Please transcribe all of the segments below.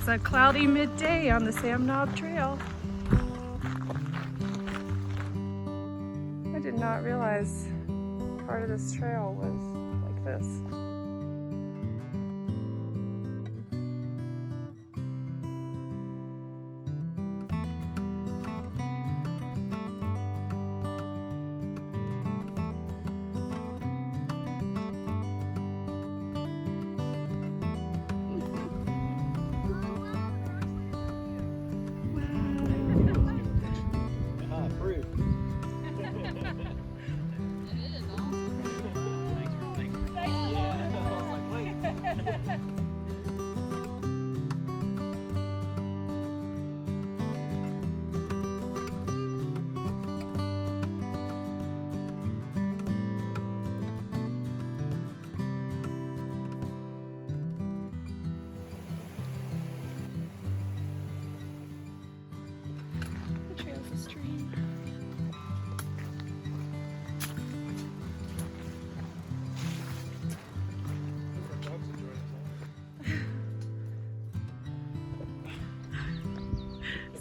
It's a cloudy midday on the Sam Knob Trail. I did not realize part of this trail was like this. The trail's a stream.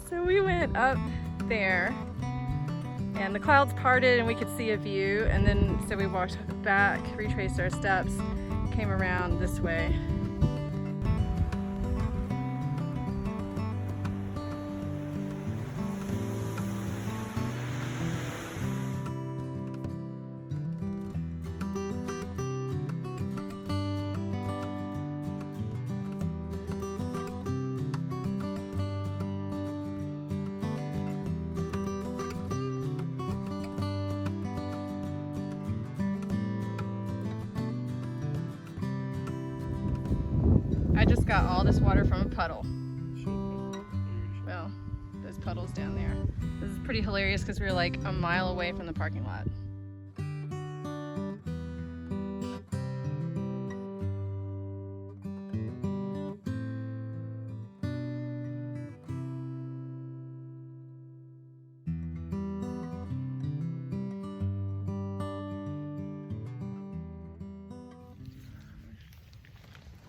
So we went up there and the clouds parted and we could see a view, and then so we walked back, retraced our steps, came around this way. I just got all this water from a puddle. Well, there's puddles down there. This is pretty hilarious because we were like a mile away from the parking lot.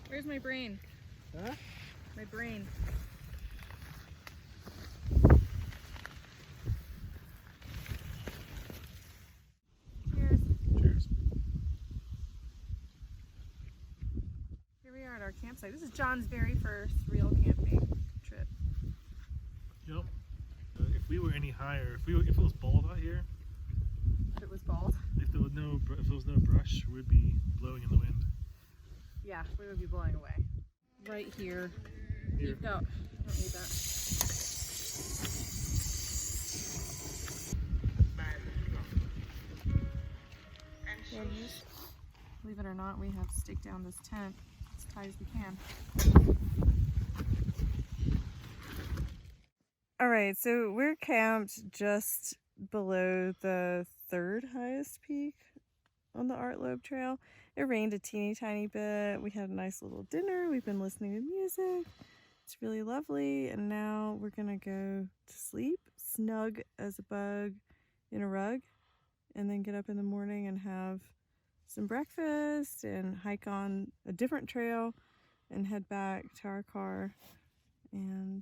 Where's my brain? Huh? My brain. Cheers. Cheers. Here we are at our campsite. This is John's very first real camping trip. Yep. If we were any higher, if it was bald out here, If it was bald. if there was no brush, we'd be blowing in the wind. Yeah, we would be blowing away. Right here. Here. No, I don't need that. Believe it or not, we have to stake down this tent as tight as we can. Alright, so we're camped just below the third highest peak on the Art Loeb Trail. It rained a teeny tiny bit. We had a nice little dinner. We've been listening to music. It's really lovely. And now we're gonna go to sleep, snug as a bug in a rug, and then get up in the morning and have some breakfast and hike on a different trail and head back to our car. And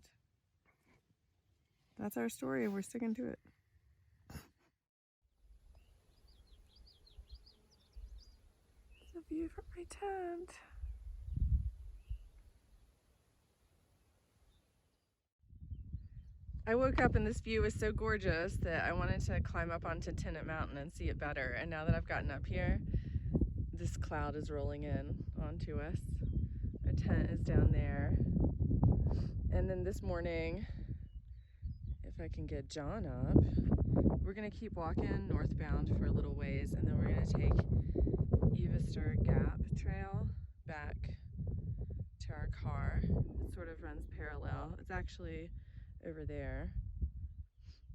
that's our story, and we're sticking to it. The view from my tent. I woke up and this view was so gorgeous that I wanted to climb up onto Tennent Mountain and see it better. And now that I've gotten up here, this cloud is rolling in onto us. Our tent is down there. And then this morning, if I can get John up, we're gonna keep walking northbound for a little ways, and then we're gonna take Evaster Gap Trail back to our car. It sort of runs parallel. It's actually over there.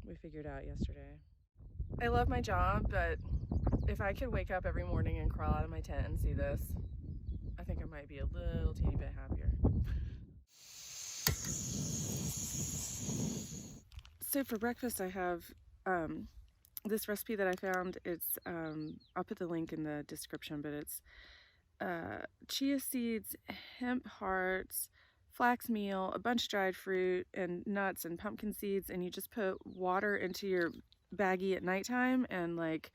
We figured out yesterday. I love my job, but if I could wake up every morning and crawl out of my tent and see this, I think I might be a little teeny bit happier. So for breakfast I have this recipe that I found. It's I'll put the link in the description, but it's chia seeds, hemp hearts, flax meal, a bunch of dried fruit, and nuts and pumpkin seeds, and you just put water into your baggie at nighttime, and like,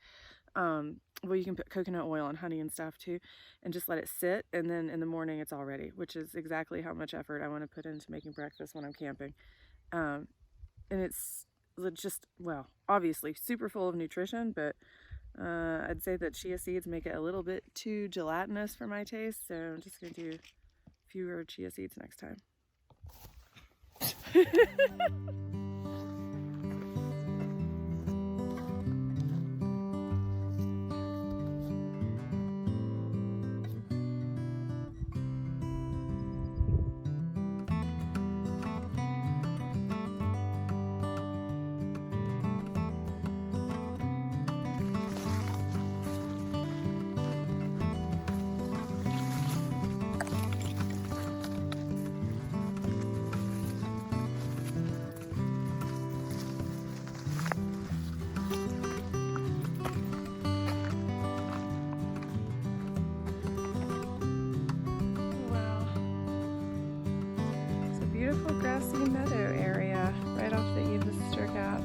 well, you can put coconut oil and honey and stuff too, and just let it sit, and then in the morning it's all ready, which is exactly how much effort I want to put into making breakfast when I'm camping. And it's just, well, obviously super full of nutrition, but I'd say that chia seeds make it a little bit too gelatinous for my taste, so I'm just going to do fewer chia seeds next time. Beautiful grassy meadow area right off the Evaster Gap.